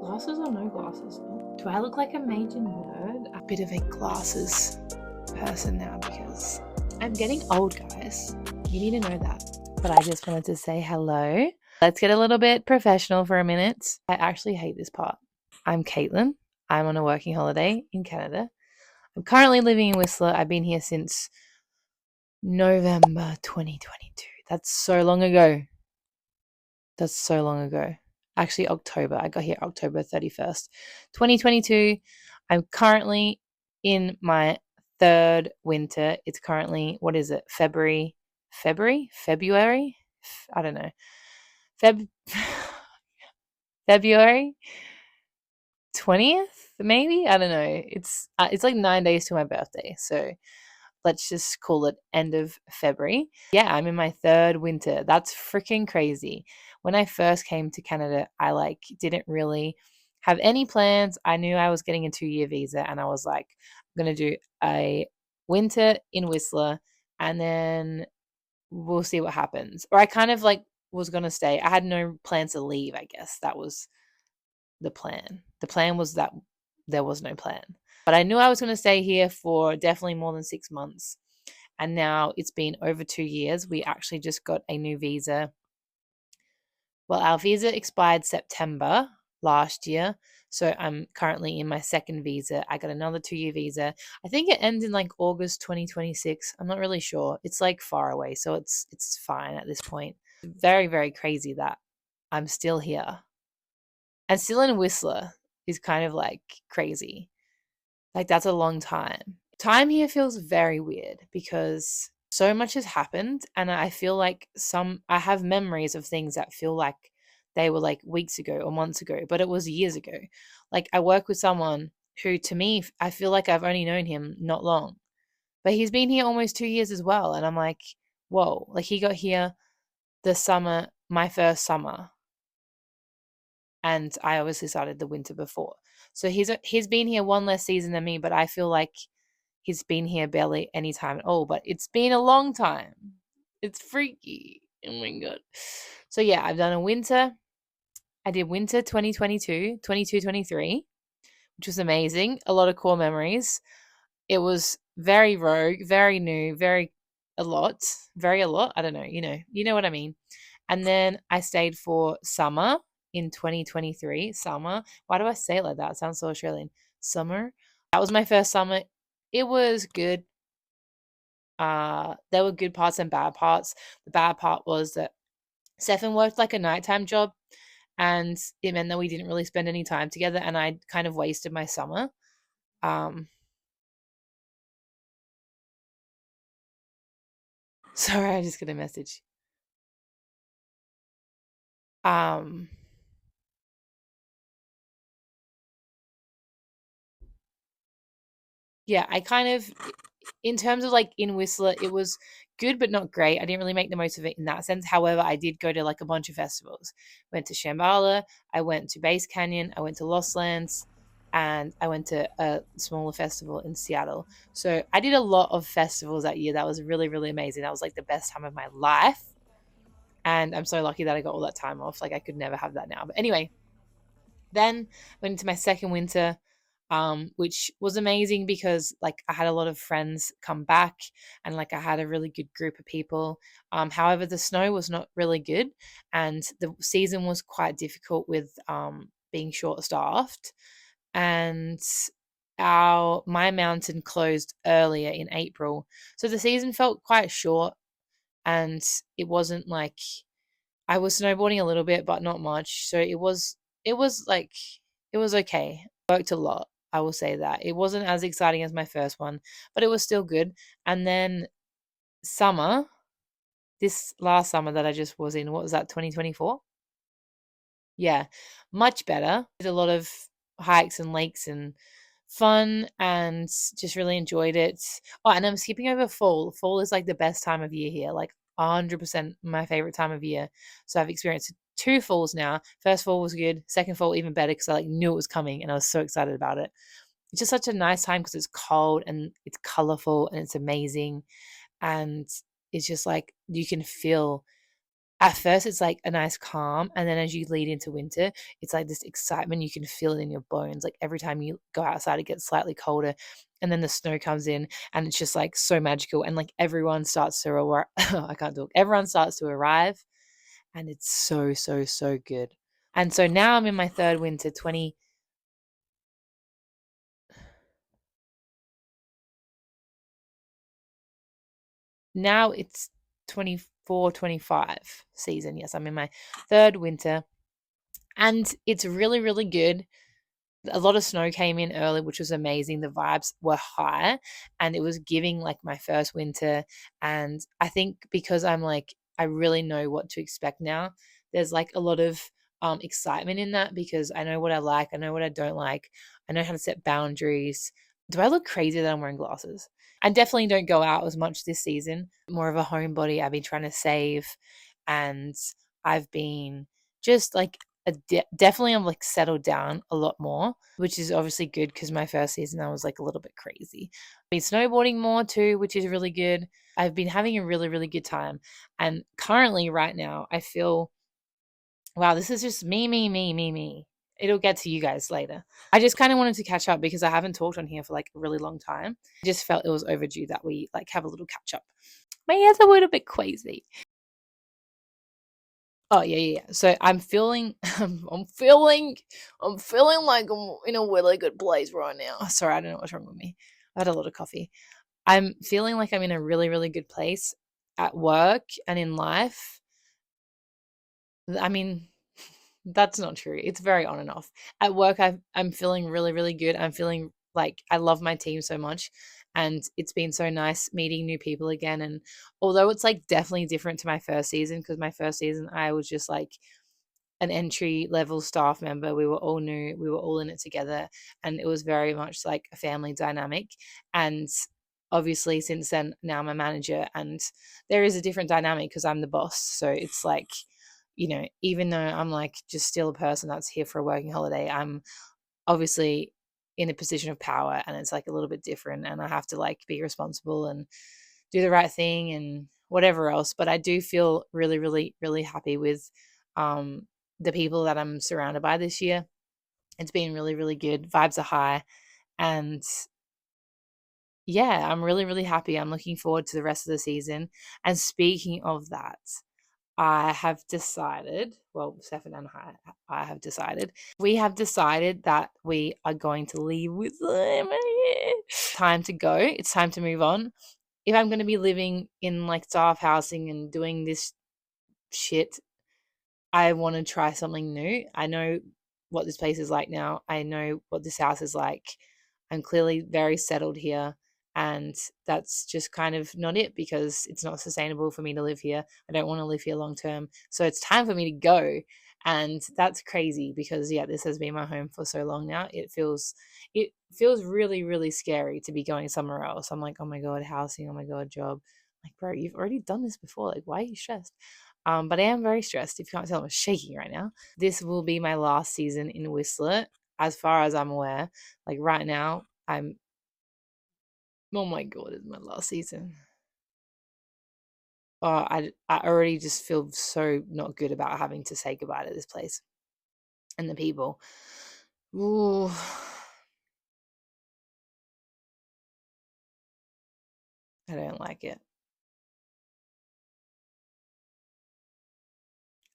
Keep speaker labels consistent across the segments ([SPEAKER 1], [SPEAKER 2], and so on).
[SPEAKER 1] Glasses or no glasses? Do I look like a major nerd? A bit of a glasses person now because I'm getting old, guys. You need to know that. But I just wanted to say hello. Let's get a little bit professional for a minute. I actually hate this part. I'm Caitlin. I'm on a working holiday in Canada. I'm currently living in Whistler. I've been here since November 2022. That's so long ago. Actually, October. I got here October 31st, 2022. I'm currently in my third winter. It's currently, what is it? February? I don't know. February 20th, maybe? I don't know. It's like 9 days to my birthday. So let's just call it end of February. Yeah, I'm in my third winter. That's freaking crazy. When I first came to Canada, I didn't really have any plans. I knew I was getting a 2-year visa and I was like, I'm going to do a winter in Whistler and then we'll see what happens. Or I kind of was going to stay. I had no plans to leave, I guess. That was the plan. The plan was that there was no plan. But I knew I was going to stay here for definitely more than 6 months. And now it's been over 2 years. We actually just got a new visa. Well, our visa expired September last year. So I'm currently in my second visa. I got another 2-year visa. I think it ends in August 2026. I'm not really sure. It's far away. So it's fine at this point. Very, very crazy that I'm still here. And still in Whistler is kind of crazy. That's a long time. Time here feels very weird because so much has happened and I feel like I have memories of things that feel like they were weeks ago or months ago, but it was years ago. I work with someone who to me, I feel like I've only known him not long, but he's been here almost 2 years as well. And I'm like, whoa, he got here the summer, my first summer. And I obviously started the winter before. So he's been here one less season than me, but I feel like he's been here barely any time at all. But it's been a long time. It's freaky. Oh my God. So yeah, I've done a winter. I did winter 2022, 23, which was amazing. A lot of core memories. It was very rogue, very new, very a lot. I don't know, you know what I mean. And then I stayed for summer in 2023. Summer. Why do I say it like that? It sounds so Australian. Summer. That was my first summer. It was good. There were good parts and bad parts. The bad part was that Stefan worked a nighttime job and it meant that we didn't really spend any time together and I kind of wasted my summer. Sorry, I just got a message. Yeah, I kind of, in terms of in Whistler, it was good but not great. I didn't really make the most of it in that sense. However, I did go to a bunch of festivals. Went to Shambhala, I went to Base Canyon, I went to Lost Lands, and I went to a smaller festival in Seattle. So I did a lot of festivals that year. That was really, really amazing. That was the best time of my life. And I'm so lucky that I got all that time off. I could never have that now. But anyway, then went into my second winter, which was amazing because I had a lot of friends come back and I had a really good group of people. However, the snow was not really good and the season was quite difficult with being short staffed. And my mountain closed earlier in April, so the season felt quite short, and it wasn't I was snowboarding a little bit, but not much. So it was it was okay. Worked a lot. I will say that. It wasn't as exciting as my first one, but it was still good. And then summer, this last summer that I just was in, what was that, 2024? Yeah, much better. Did a lot of hikes and lakes and fun and just really enjoyed it. Oh, and I'm skipping over fall. Fall is the best time of year here, 100% my favorite time of year. So I've experienced 2 falls now. First fall was good. Second fall even better because I knew it was coming and I was so excited about it. It's just such a nice time because it's cold and it's colorful and it's amazing. And it's just you can feel at first it's like a nice calm, and then as you lead into winter, it's like this excitement. You can feel it in your bones. Like every time you go outside, it gets slightly colder, and then the snow comes in, and it's just like so magical. And like everyone starts to arrive. I can't talk. Everyone starts to arrive, and it's so so so good. And so now I'm in my third winter. 20 Now it's 24-25 season. Yes, I'm in my third winter, and it's really really good. A lot of snow came in early, which was amazing. The vibes were high, and it was giving like my first winter. And I think because I'm like, I really know what to expect now, there's like a lot of excitement in that because I know what I like, I know what I don't like, I know how to set boundaries. Do I look crazy that I'm wearing glasses? I definitely don't go out as much this season. More of a homebody. I've been trying to save, and I've been just like definitely I'm like settled down a lot more, which is obviously good because my first season I was like a little bit crazy. Been snowboarding more too, which is really good. I've been having a really really good time, and currently right now I feel, wow, this is just me. It'll get to you guys later. I just kind of wanted to catch up because I haven't talked on here for like a really long time. I just felt it was overdue that we like have a little catch up. My hair's a little bit crazy. Oh yeah. So I'm feeling, I'm feeling like I'm in a really good place right now. Sorry, I don't know what's wrong with me. I had a lot of coffee. I'm feeling like I'm in a really, really good place at work and in life. I mean, that's not true. It's very on and off. At work, I'm feeling really, really good. I'm feeling like I love my team so much. And it's been so nice meeting new people again. And although it's like definitely different to my first season, because my first season, I was just like an entry level staff member. We were all new, we were all in it together. And it was very much like a family dynamic. And obviously, since then, now I'm a manager, and there is a different dynamic because I'm the boss. So it's like, even though I'm like just still a person that's here for a working holiday, I'm obviously in a position of power, and it's like a little bit different, and I have to like be responsible and do the right thing and whatever else. But I do feel really, really, really happy with um, the people that I'm surrounded by this year. It's been really, really good. Vibes are high. And yeah, I'm really, really happy. I'm looking forward to the rest of the season. And speaking of that, I have decided, well, Stefan and I have decided, we have decided that we are going to leave with them. Time to go. It's time to move on. If I'm going to be living in like staff housing and doing this shit, I want to try something new. I know what this place is like now. I know what this house is like. I'm clearly very settled here. And that's just kind of not it because it's not sustainable for me to live here. I don't want to live here long term. So it's time for me to go. And that's crazy because yeah, this has been my home for so long now. It feels really, really scary to be going somewhere else. I'm like, oh my God, housing, oh my God, job. Like, bro, you've already done this before. Like, why are you stressed? But I am very stressed. If you can't tell, I'm shaking right now. This will be my last season in Whistler, as far as I'm aware. Like right now, oh my God, it's my last season. Oh, I already just feel so not good about having to say goodbye to this place and the people. Ooh, I don't like it.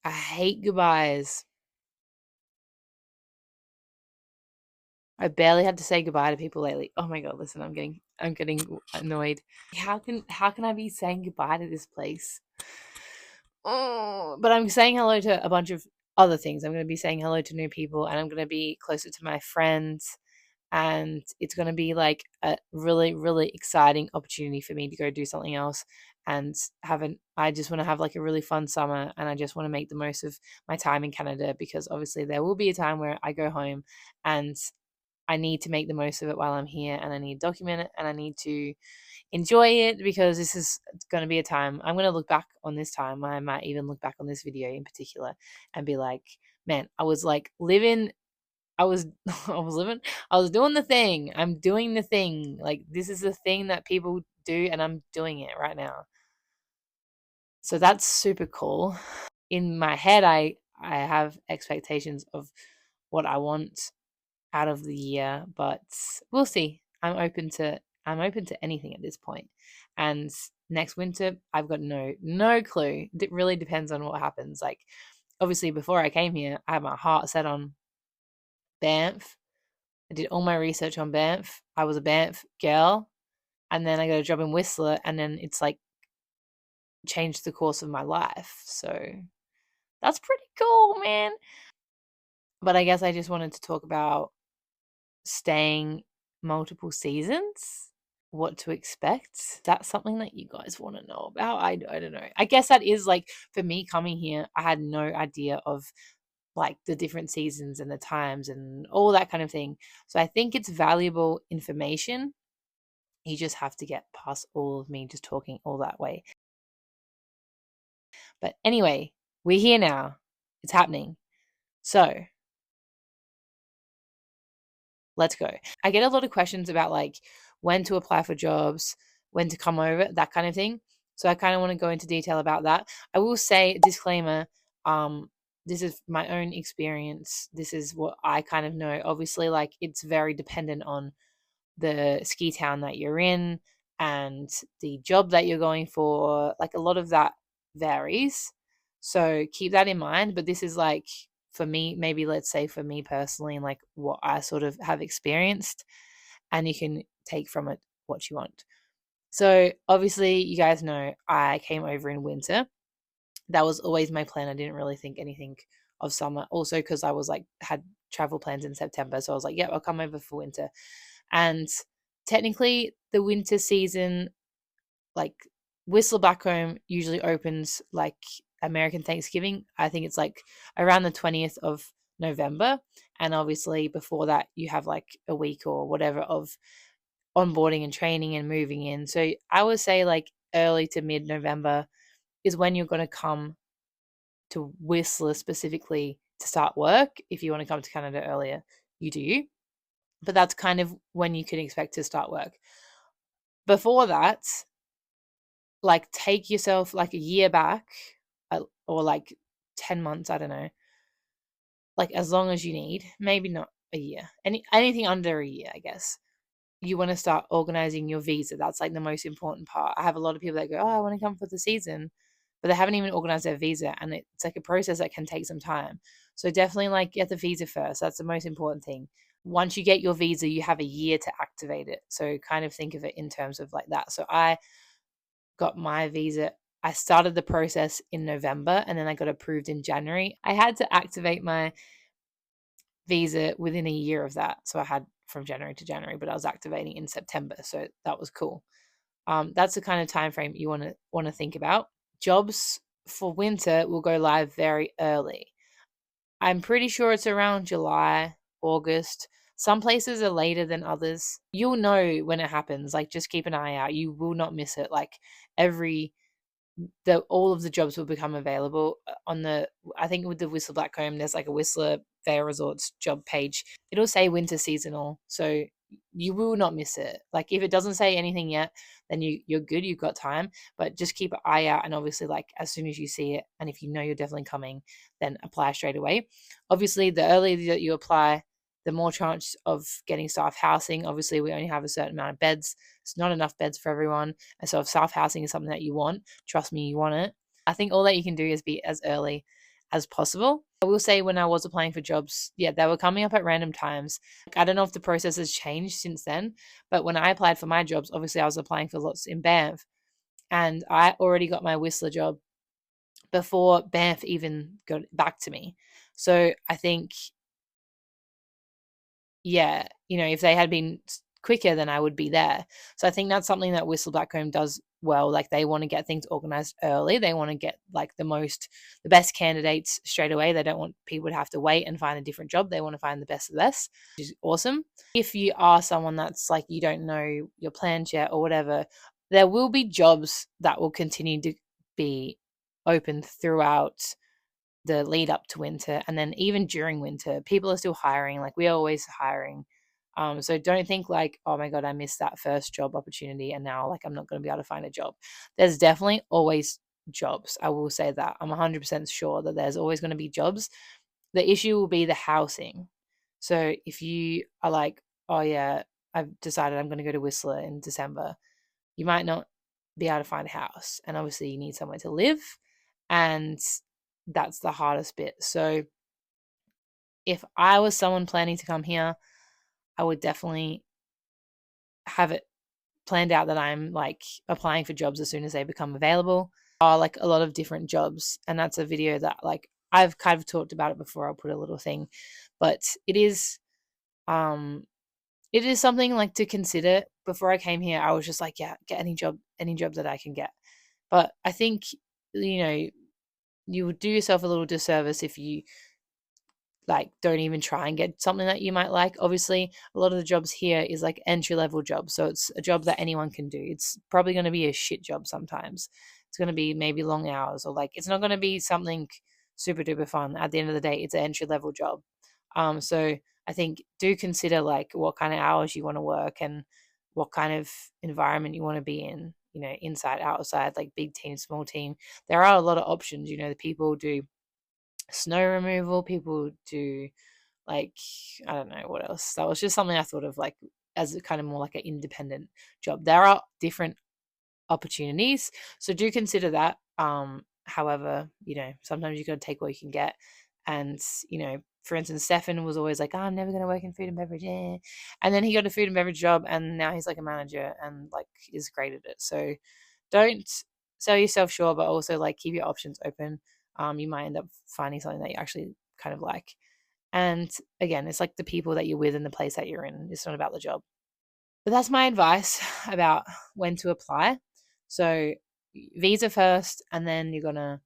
[SPEAKER 1] I hate goodbyes. I barely had to say goodbye to people lately. Oh my God, listen, I'm getting annoyed. How can I be saying goodbye to this place? Oh, but I'm saying hello to a bunch of other things. I'm going to be saying hello to new people, and I'm going to be closer to my friends, and it's going to be like a really really exciting opportunity for me to go do something else and I just want to have like a really fun summer, and I just want to make the most of my time in Canada because obviously there will be a time where I go home, and I need to make the most of it while I'm here, and I need to document it, and I need to enjoy it because this is going to be a time I'm going to look back on this time. I might even look back on this video in particular and be like, man, I was like living, I was, I was living, I was doing the thing. I'm doing the thing. Like, this is the thing that people do, and I'm doing it right now. So that's super cool. in my head, I have expectations of what I want out of the year, but we'll see. I'm open to anything at this point. And next winter, I've got no clue. It really depends on what happens. Like, obviously, before I came here, I had my heart set on Banff. I did all my research on Banff. I was a Banff girl, and then I got a job in Whistler, and then it's like changed the course of my life. So that's pretty cool, man. But I guess I just wanted to talk about staying multiple seasons, what to expect. That's something that you guys want to know about. I don't know. I guess that is like, for me coming here, I had no idea of like the different seasons and the times and all that kind of thing. So I think it's valuable information. You just have to get past all of me just talking all that way. But anyway, we're here now. It's happening. So let's go. I get a lot of questions about like when to apply for jobs, when to come over, that kind of thing. So I kind of want to go into detail about that. I will say, disclaimer, this is my own experience. This is what I kind of know. Obviously, like, it's very dependent on the ski town that you're in and the job that you're going for. Like, a lot of that varies. So keep that in mind. But this is like, for me, maybe let's say for me personally, like what I sort of have experienced, and you can take from it what you want. So obviously, you guys know I came over in winter. That was always my plan. I didn't really think anything of summer. Also, because I was like, had travel plans in September. So I was like, yeah, I'll come over for winter. And technically, the winter season, like, Whistler back home usually opens like American Thanksgiving. I think it's like around the 20th of November. And obviously, before that, you have like a week or whatever of onboarding and training and moving in. So I would say like early to mid November is when you're going to come to Whistler specifically to start work. If you want to come to Canada earlier, you do. But that's kind of when you can expect to start work. Before that, like, take yourself like a year back, or like 10 months, I don't know, like as long as you need, maybe not a year, anything under a year, I guess. You want to start organizing your visa. That's like the most important part. I have a lot of people that go, oh, I want to come for the season, but they haven't even organized their visa, and it's like a process that can take some time. So definitely like get the visa first. That's the most important thing. Once you get your visa, you have a year to activate it. So kind of think of it in terms of like that. So I got my visa. I started the process in November, and then I got approved in January. I had to activate my visa within a year of that. So I had from January to January, but I was activating in September. So that was cool. That's the kind of time frame you want to think about. Jobs for winter will go live very early. I'm pretty sure it's around July, August. Some places are later than others. You'll know when it happens. Like, just keep an eye out. You will not miss it. Like, all of the jobs will become available on the, I think with the Whistler Blackcomb, there's like a Whistler Fair Resorts job page. It'll say winter seasonal, so you will not miss it. Like, if it doesn't say anything yet, then you're good, you've got time. But just keep an eye out, and obviously, like, as soon as you see it, and if you know you're definitely coming, then apply straight away. Obviously, the earlier that you apply, the more chance of getting staff housing. Obviously, we only have a certain amount of beds. It's not enough beds for everyone. And so if staff housing is something that you want, trust me, you want it. I think all that you can do is be as early as possible. I will say, when I was applying for jobs, yeah, they were coming up at random times. I don't know if the process has changed since then, but when I applied for my jobs, obviously I was applying for lots in Banff, and I already got my Whistler job before Banff even got back to me. So I think, yeah, if they had been quicker, then I would be there. So I think that's something that Whistle Back Home does well. Like, they want to get things organized early. They want to get like the best candidates straight away. They don't want people to have to wait and find a different job. They want to find the best of the best, which is awesome. If you are someone that's like, you don't know your plans yet or whatever, there will be jobs that will continue to be open throughout the lead up to winter, and then even during winter, people are still hiring. Like, we're always hiring. So don't think like, oh my god, I missed that first job opportunity and now like I'm not going to be able to find a job. There's definitely always jobs. I will say that. I'm 100% sure that there's always going to be jobs. The issue will be the housing. So if you are like, oh yeah, I've decided I'm going to go to Whistler in December, you might not be able to find a house. And obviously you need somewhere to live. And that's the hardest bit. So if I was someone planning to come here, I would definitely have it planned out that I'm like applying for jobs as soon as they become available. Are like a lot of different jobs. And that's a video that like I've kind of talked about it before. I'll put a little thing. But it is something like to consider. Before I came here, I was just like, yeah, get any job that I can get. But I think, you know, you would do yourself a little disservice if you like don't even try and get something that you might like. Obviously, a lot of the jobs here is like entry level jobs, so it's a job that anyone can do. It's probably going to be a shit job sometimes. It's going to be maybe long hours, or like it's not going to be something super duper fun. At the end of the day, it's an entry level job. So I think do consider like what kind of hours you want to work and what kind of environment you want to be in. You know, inside, outside, like big team, small team. There are a lot of options. You know, the people do snow removal, people do like I don't know what else. That was just something I thought of like as a kind of more like an independent job. There are different opportunities, so do consider that. However, you know, sometimes you got to take what you can get. And you know, for instance, Stefan was always like, oh, I'm never going to work in food and beverage, and then he got a food and beverage job, and now he's like a manager and like is great at it. So don't sell yourself short, but also like keep your options open. You might end up finding something that you actually kind of like. And again, it's like the people that you're with and the place that you're in. It's not about the job. But that's my advice about when to apply. So visa first, and then you're gonna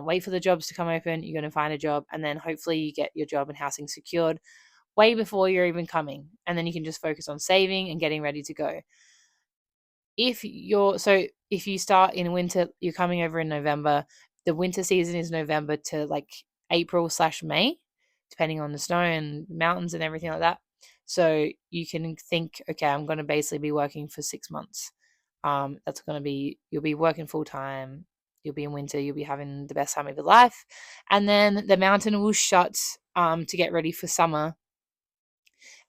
[SPEAKER 1] wait for the jobs to come open. You're gonna find a job, and then hopefully you get your job and housing secured way before you're even coming, and then you can just focus on saving and getting ready to go. If you start in winter, you're coming over in November. The winter season is November to like April/May, depending on the snow and mountains and everything like that. So you can think, okay, I'm going to basically be working for 6 months. That's going to be, you'll be working full time. You'll be in winter. You'll be having the best time of your life. And then the mountain will shut to get ready for summer.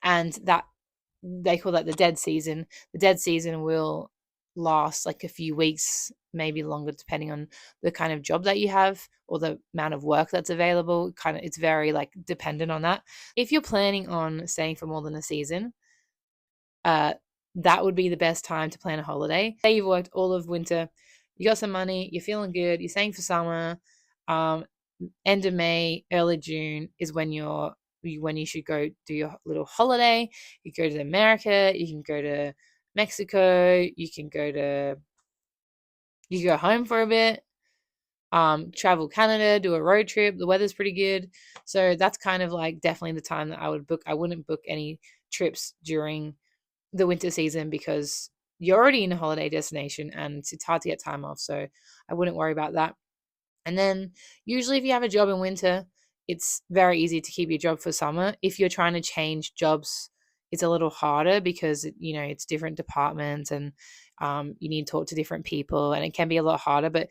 [SPEAKER 1] And that they call that the dead season. The dead season will last like a few weeks, maybe longer, depending on the kind of job that you have or the amount of work that's available. Kind of, it's very like dependent on that. If you're planning on staying for more than a season, that would be the best time to plan a holiday. Say you've worked all of winter, you got some money, you're feeling good, you're staying for summer. End of May, early June is when you should go do your little holiday. You go to America, you can go to Mexico, you can go home for a bit, travel Canada, do a road trip. The weather's pretty good. So that's kind of like definitely the time that I would book. I wouldn't book any trips during the winter season because you're already in a holiday destination and it's hard to get time off. So I wouldn't worry about that. And then usually if you have a job in winter, it's very easy to keep your job for summer. If you're trying to change jobs, it's a little harder because you know it's different departments and you need to talk to different people and it can be a lot harder. But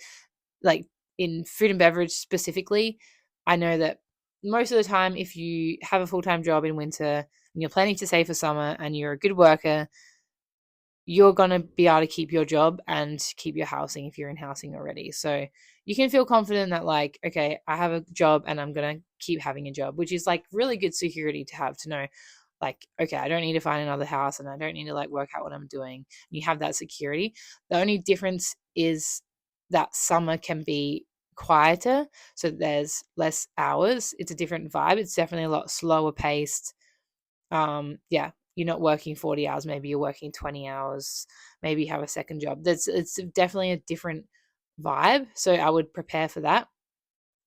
[SPEAKER 1] like in food and beverage specifically, I know that most of the time if you have a full-time job in winter and you're planning to stay for summer and you're a good worker, you're going to be able to keep your job and keep your housing if you're in housing already. So you can feel confident that like, okay, I have a job and I'm going to keep having a job, which is like really good security to have, to know like, okay, I don't need to find another house and I don't need to like work out what I'm doing. You have that security. The only difference is that summer can be quieter. So there's less hours. It's a different vibe. It's definitely a lot slower paced. Yeah, you're not working 40 hours, maybe you're working 20 hours, maybe you have a second job. It's definitely a different vibe, so I would prepare for that.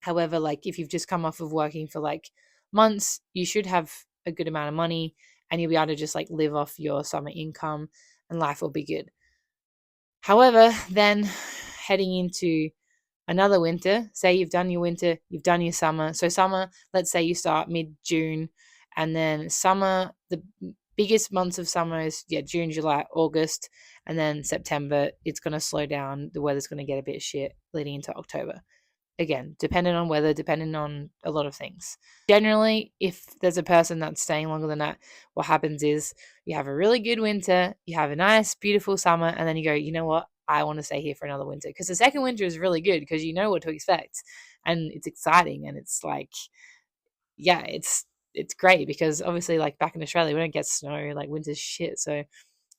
[SPEAKER 1] However, like if you've just come off of working for like months, you should have a good amount of money and you'll be able to just like live off your summer income and life will be good. However, then heading into another winter, say you've done your winter, you've done your summer. So summer, let's say you start mid-June, and then summer, biggest months of summer is June, July, August, and then September it's going to slow down. The weather's going to get a bit shit leading into October. Again, depending on weather, depending on a lot of things. Generally, if there's a person that's staying longer than that, what happens is you have a really good winter, you have a nice, beautiful summer, and then you go, you know what? I want to stay here for another winter. Because the second winter is really good because you know what to expect. And it's exciting. And it's like, yeah, it's great because obviously, like back in Australia, we don't get snow, like winter's shit. So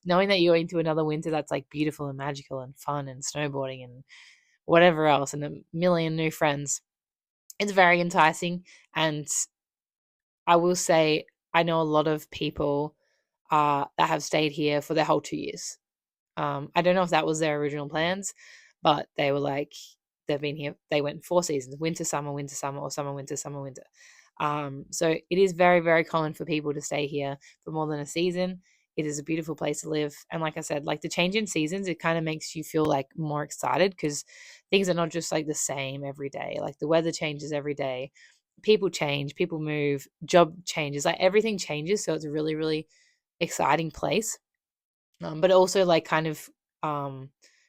[SPEAKER 1] knowing that you're into another winter that's like beautiful and magical and fun and snowboarding and whatever else and a million new friends, it's very enticing. And I will say, I know a lot of people that have stayed here for their whole 2 years. I don't know if that was their original plans, but they were like, they've been here, they went 4 seasons, winter, summer, or summer, winter, summer, winter. So it is very, very common for people to stay here for more than a season. It is a beautiful place to live. And like I said, like the change in seasons, it kind of makes you feel like more excited because things are not just like the same every day. Like the weather changes every day. People change, people move, job changes, like everything changes. So it's a really, really exciting place. But also like kind of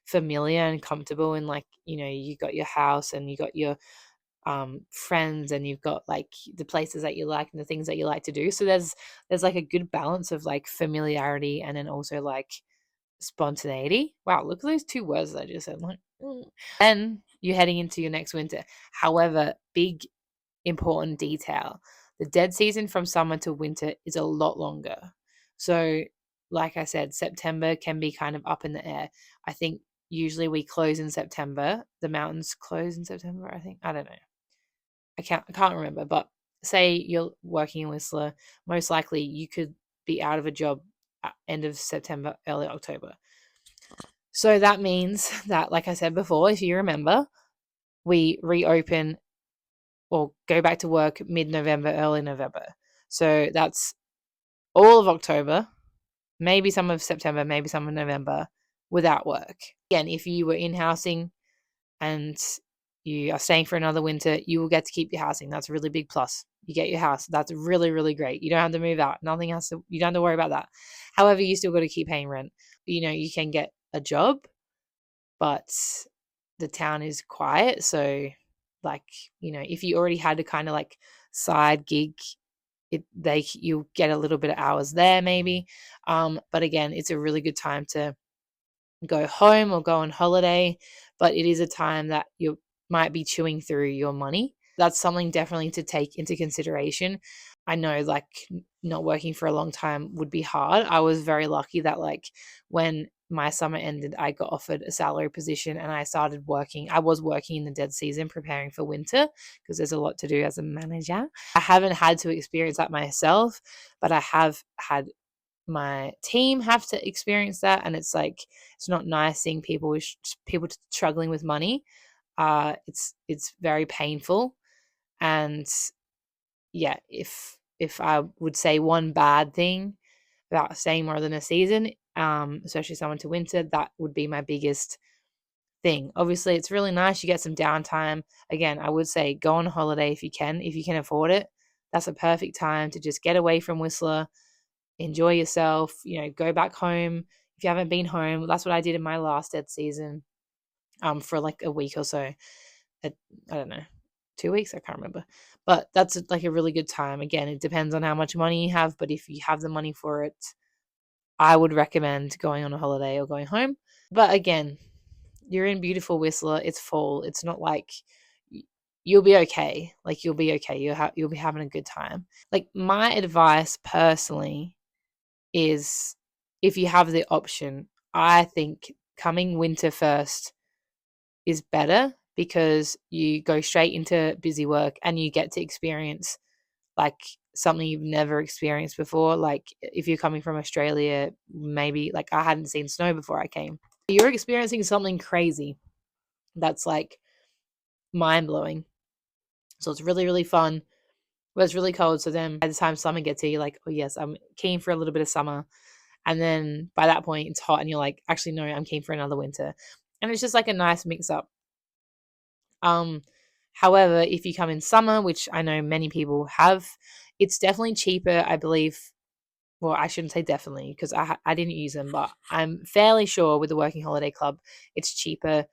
[SPEAKER 1] familiar and comfortable. And like, you got your house and you got your friends and you've got like the places that you like and the things that you like to do. So there's like a good balance of like familiarity and then also like spontaneity. Wow, look at those two words that I just said. Like, then you're heading into your next winter. However, big important detail: the dead season from summer to winter is a lot longer. So, like I said, September can be kind of up in the air. I think usually we close in September. The mountains close in September, I think. I don't know. I can't remember, but say you're working in Whistler, most likely you could be out of a job at end of September, early October. So that means that, like I said before, if you remember, we reopen or go back to work mid-November, early November. So that's all of October, maybe some of September, maybe some of November without work. Again, if you were in housing and you are staying for another winter, you will get to keep your housing. That's a really big plus. You get your house. That's really, really great. You don't have to move out. You don't have to worry about that. However, you still got to keep paying rent. You can get a job, but the town is quiet. So like, if you already had a kind of like side gig, you get a little bit of hours there maybe. But again, it's a really good time to go home or go on holiday, but it is a time that you might be chewing through your money. That's something definitely to take into consideration. I know like not working for a long time would be hard. I was very lucky that like when my summer ended, I got offered a salary position and I started working. I was working in the dead season preparing for winter because there's a lot to do as a manager. I haven't had to experience that myself, but I have had my team have to experience that, and it's like it's not nice seeing people struggling with money. It's very painful. And yeah, if I would say one bad thing about staying more than a season, especially someone to winter, that would be my biggest thing. Obviously it's really nice, you get some downtime. Again, I would say go on holiday if you can afford it. That's a perfect time to just get away from Whistler, enjoy yourself, go back home. If you haven't been home, that's what I did in my last dead season, for like a week or so. I don't know, 2 weeks, I can't remember. But that's like a really good time. Again, it depends on how much money you have, but if you have the money for it, I would recommend going on a holiday or going home. But again, you're in beautiful Whistler. It's fall. It's not like you'll be okay. Like you'll be okay. You'll be having a good time. Like my advice personally is, if you have the option, I think coming winter first is better because you go straight into busy work and you get to experience like something you've never experienced before. Like if you're coming from Australia, maybe like I hadn't seen snow before I came. You're experiencing something crazy that's like mind blowing. So it's really, really fun. But it's really cold. So then by the time summer gets here, you're like, oh yes, I'm keen for a little bit of summer. And then by that point it's hot and you're like, actually no, I'm keen for another winter. And it's just like a nice mix up. Um, However, if you come in summer, which I know many people have, it's definitely cheaper, I believe, well, I shouldn't say definitely because I didn't use them, but I'm fairly sure with the Working Holiday Club, it's cheaper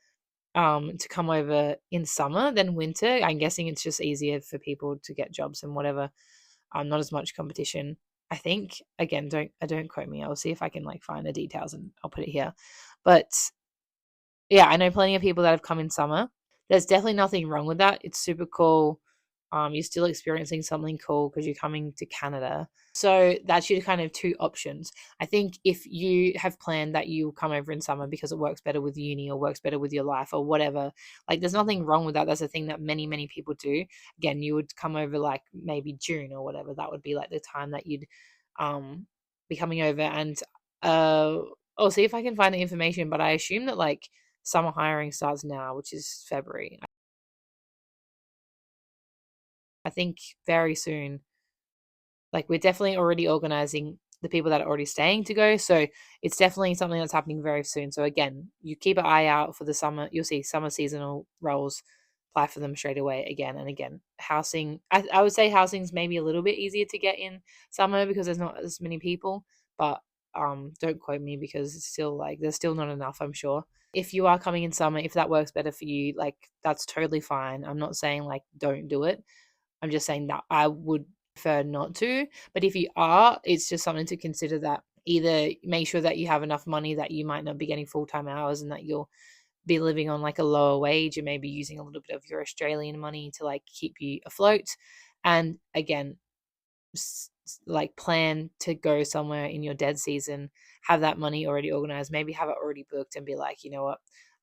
[SPEAKER 1] to come over in summer than winter. I'm guessing it's just easier for people to get jobs and whatever. Not as much competition. I think again, don't quote me. I'll see if I can like find the details and I'll put it here. But yeah, I know plenty of people that have come in summer. There's definitely nothing wrong with that. It's super cool. You're still experiencing something cool because you're coming to Canada. So that's your kind of two options. I think if you have planned that you come over in summer because it works better with uni or works better with your life or whatever, like there's nothing wrong with that. That's a thing that many, many people do. Again, you would come over like maybe June or whatever. That would be like the time that you'd be coming over, and I'll see if I can find the information, but I assume that like summer hiring starts now, which is February. I think very soon. Like we're definitely already organizing the people that are already staying to go. So it's definitely something that's happening very soon. So again, you keep an eye out for the summer. You'll see summer seasonal roles. Apply for them straight away again and again. Housing, I would say housing's maybe a little bit easier to get in summer because there's not as many people. But don't quote me because it's still like there's still not enough, I'm sure. If you are coming in summer, if that works better for you, like that's totally fine. I'm not saying like don't do it. I'm just saying that I would prefer not to. But if you are, it's just something to consider, that either make sure that you have enough money that you might not be getting full-time hours and that you'll be living on like a lower wage and maybe using a little bit of your Australian money to like keep you afloat. And again, like plan to go somewhere in your dead season, have that money already organized, maybe have it already booked and be like, you know what,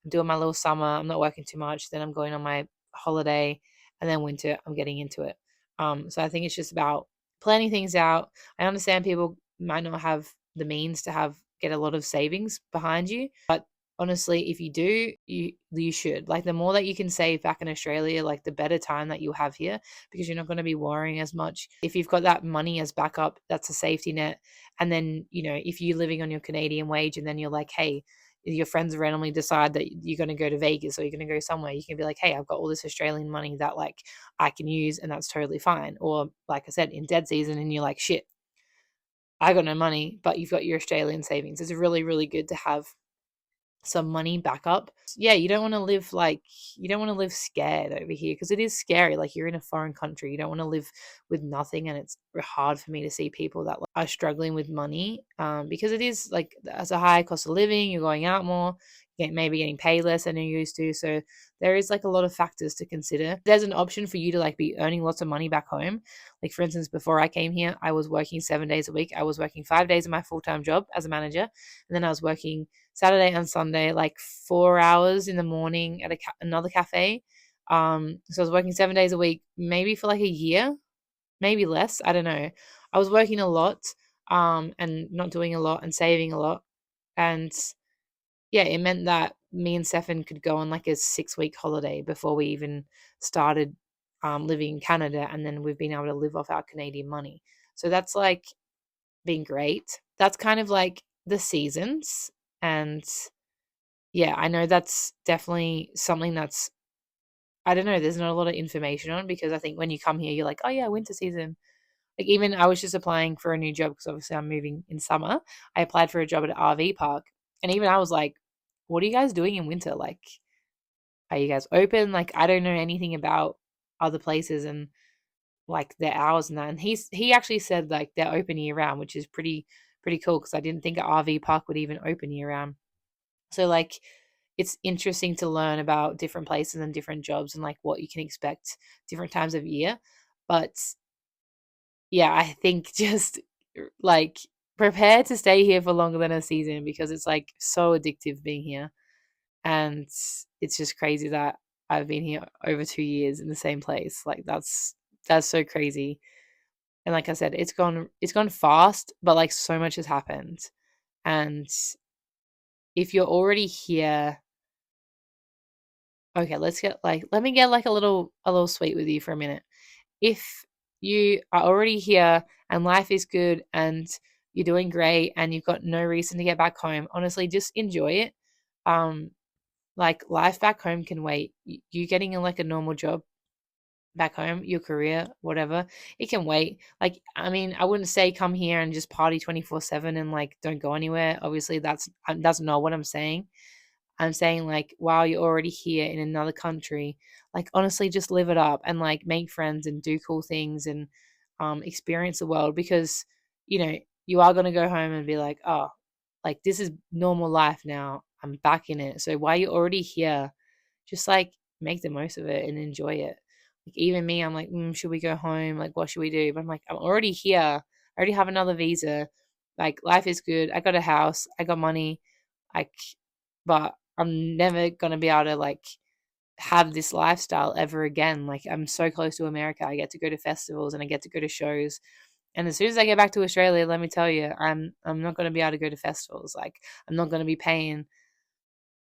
[SPEAKER 1] I'm doing my little summer, I'm not working too much, then I'm going on my holiday, and then winter I'm getting into it. So I think it's just about planning things out. I understand people might not have the means to have get a lot of savings behind you, but honestly, if you do, you should. Like the more that you can save back in Australia, like the better time that you have here, because you're not going to be worrying as much. If you've got that money as backup, that's a safety net. And then, you know, if you're living on your Canadian wage and then you're like, hey, your friends randomly decide that you're going to go to Vegas or you're going to go somewhere, you can be like, hey, I've got all this Australian money that like I can use, and that's totally fine. Or like I said, in dead season and you're like, shit, I got no money, but you've got your Australian savings. It's really, really good to have some money backup. Yeah, you don't want to live like you don't want to live scared over here because it is scary. Like you're in a foreign country. You don't want to live with nothing, and it's hard for me to see people that like, are struggling with money because it is like as a high cost of living. You're going out more, maybe getting paid less than you're used to. So there is like a lot of factors to consider. There's an option for you to like be earning lots of money back home. Like for instance, before I came here, I was working 7 days a week. I was working 5 days in my full-time job as a manager, and then I was working Saturday and Sunday, like 4 hours in the morning at another cafe. So I was working 7 days a week, maybe for like a year, maybe less. I don't know. I was working a lot, and not doing a lot and saving a lot. And yeah, it meant that me and Stefan could go on like a 6 week holiday before we even started living in Canada. And then we've been able to live off our Canadian money. So that's like been great. That's kind of like the seasons. And yeah, I know that's definitely something that's, I don't know, there's not a lot of information on, because I think when you come here, you're like, oh yeah, winter season. Like even I was just applying for a new job because obviously I'm moving in summer. I applied for a job at an RV park, and even I was like, what are you guys doing in winter? Like, are you guys open? Like, I don't know anything about other places and like their hours and that. And he actually said like they're open year round, which is pretty cool because I didn't think an RV park would even open year round. So like it's interesting to learn about different places and different jobs and like what you can expect different times of year. But yeah, I think just like prepare to stay here for longer than a season because it's like so addictive being here. And it's just crazy that I've been here over 2 years in the same place. Like that's so crazy. And like I said, it's gone fast, but like so much has happened. And if you're already here, okay, let me get like a little sweet with you for a minute. If you are already here and life is good and you're doing great and you've got no reason to get back home, honestly, just enjoy it. Um, like life back home can wait. You getting in like a normal job back home, your career, whatever, it can wait. Like, I mean, I wouldn't say come here and just party 24/7 and like don't go anywhere. Obviously, that's not what I'm saying. I'm saying like while you're already here in another country, like honestly, just live it up and like make friends and do cool things and experience the world because you know you are gonna go home and be like, oh, like this is normal life now. I'm back in it. So while you're already here, just like make the most of it and enjoy it. Like even me, I'm like, should we go home? Like, what should we do? But I'm like, I'm already here. I already have another visa. Like, life is good. I got a house. I got money. Like, but I'm never gonna be able to like have this lifestyle ever again. Like, I'm so close to America. I get to go to festivals and I get to go to shows. And as soon as I get back to Australia, let me tell you, I'm not gonna be able to go to festivals. Like, I'm not gonna be paying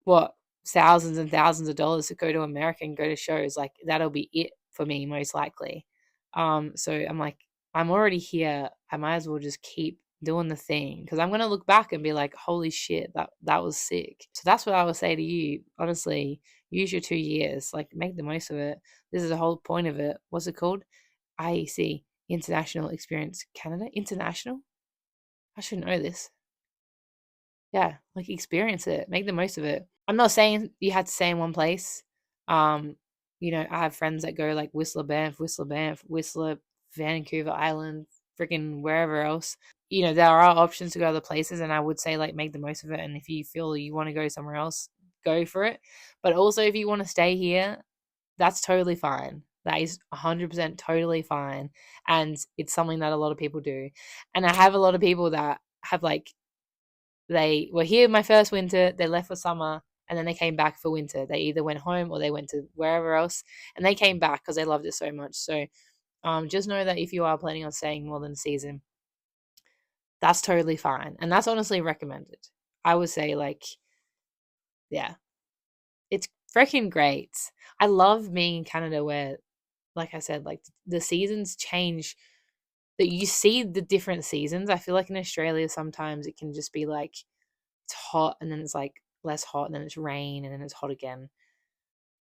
[SPEAKER 1] what thousands and thousands of dollars to go to America and go to shows. Like that'll be it for me most likely. So I'm like, I'm already here. I might as well just keep doing the thing because I'm gonna look back and be like, holy shit, that was sick. So that's what I would say to you. Honestly, use your 2 years. Like make the most of it. This is the whole point of it. What's it called? IEC International Experience Canada International. I should know this. Yeah, like experience it, make the most of it. I'm not saying you had to stay in one place. Um, I have friends that go like Whistler, Whistler, Vancouver Island, freaking wherever else. There are options to go other places, and I would say like make the most of it. And if you feel you want to go somewhere else, go for it. But also, if you want to stay here, that's totally fine. That is 100% totally fine, and it's something that a lot of people do. And I have a lot of people that have like they were here my first winter, they left for summer, and then they came back for winter. They either went home or they went to wherever else, and they came back because they loved it so much. So just know that if you are planning on staying more than a season, that's totally fine. And that's honestly recommended. I would say, like, yeah, it's freaking great. I love being in Canada where, like I said, like the seasons change, that you see the different seasons. I feel like in Australia, sometimes it can just be like, it's hot and then it's like less hot and then it's rain and then it's hot again.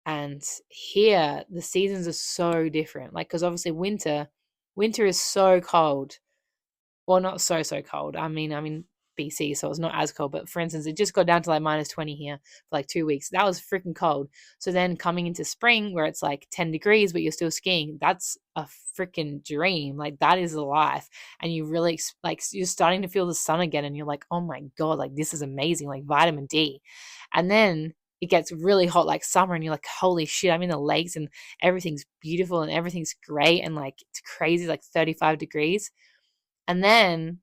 [SPEAKER 1] And here the seasons are so different. Like cuz obviously winter is so cold. Well, not so cold. I'm in BC, so it's not as cold. But for instance, it just got down to like -20 here for like 2 weeks. That was freaking cold. So then coming into spring where it's like 10 degrees, but you're still skiing, that's a freaking dream. Like that is the life. And you really like you're starting to feel the sun again, and you're like, oh my god, like this is amazing, like vitamin D. And then it gets really hot like summer, and you're like, holy shit, I'm in the lakes and everything's beautiful and everything's great and like it's crazy, like 35 degrees. And then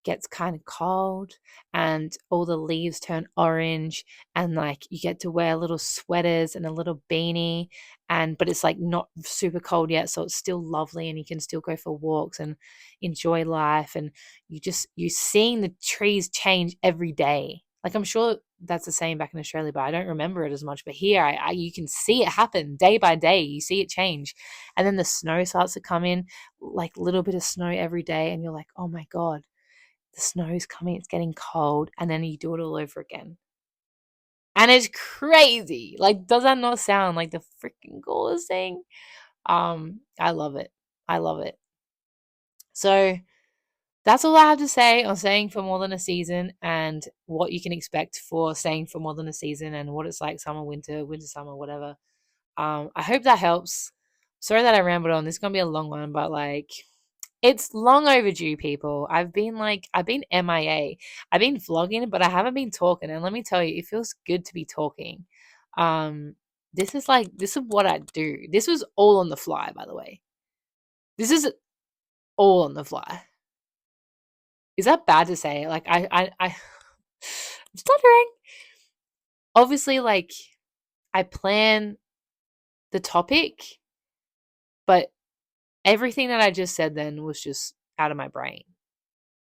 [SPEAKER 1] gets kind of cold and all the leaves turn orange, and like you get to wear little sweaters and a little beanie, and but it's like not super cold yet, so it's still lovely and you can still go for walks and enjoy life. And you seeing the trees change every day. Like I'm sure that's the same back in Australia, but I don't remember it as much. But here you can see it happen day by day. You see it change. And then the snow starts to come in, like little bit of snow every day, and you're like, oh my god, the snow's coming, it's getting cold, and then you do it all over again. And it's crazy. Like, does that not sound like the freaking coolest thing? I love it. I love it. So that's all I have to say on staying for more than a season and what you can expect for staying for more than a season and what it's like summer, winter, winter, summer, whatever. I hope that helps. Sorry that I rambled on. This is gonna be a long one, but like it's long overdue, people. I've been MIA. I've been vlogging, but I haven't been talking. And let me tell you, it feels good to be talking. This is what I do. This was all on the fly, by the way. This is all on the fly. Is that bad to say? Like I'm stuttering. Obviously, like I plan the topic, but everything that I just said then was just out of my brain,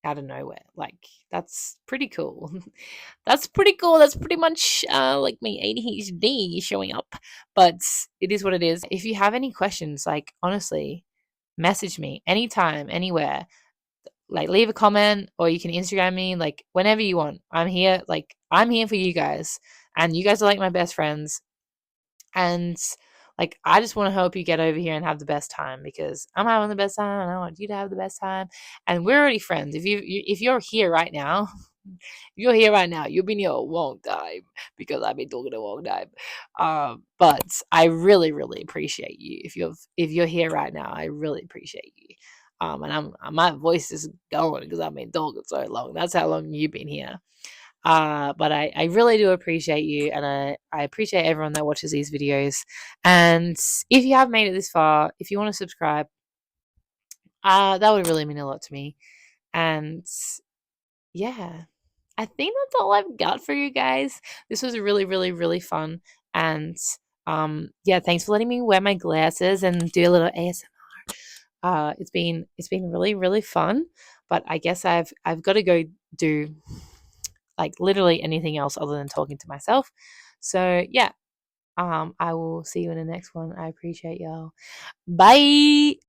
[SPEAKER 1] out of nowhere. Like that's pretty cool. That's pretty cool. That's pretty much like my ADHD showing up, but it is what it is. If you have any questions, like honestly, message me anytime, anywhere. Like leave a comment or you can Instagram me, like whenever you want. I'm here. Like I'm here for you guys, and you guys are like my best friends. And Like, I just want to help you get over here and have the best time, because I'm having the best time and I want you to have the best time. And we're already friends. If you're here right now, you're here right now. You've been here a long time, because I've been talking a long time. But I really, really appreciate you. If you're here right now, I really appreciate you. And my voice is going because I've been talking so long. That's how long you've been here. But I really do appreciate you, and I appreciate everyone that watches these videos. And if you have made it this far, if you want to subscribe, that would really mean a lot to me. And yeah, I think that's all I've got for you guys. This was really, really, really fun. And yeah, thanks for letting me wear my glasses and do a little ASMR. It's been really, really fun. But I guess I've got to go do like literally anything else other than talking to myself. So yeah, I will see you in the next one. I appreciate y'all. Bye.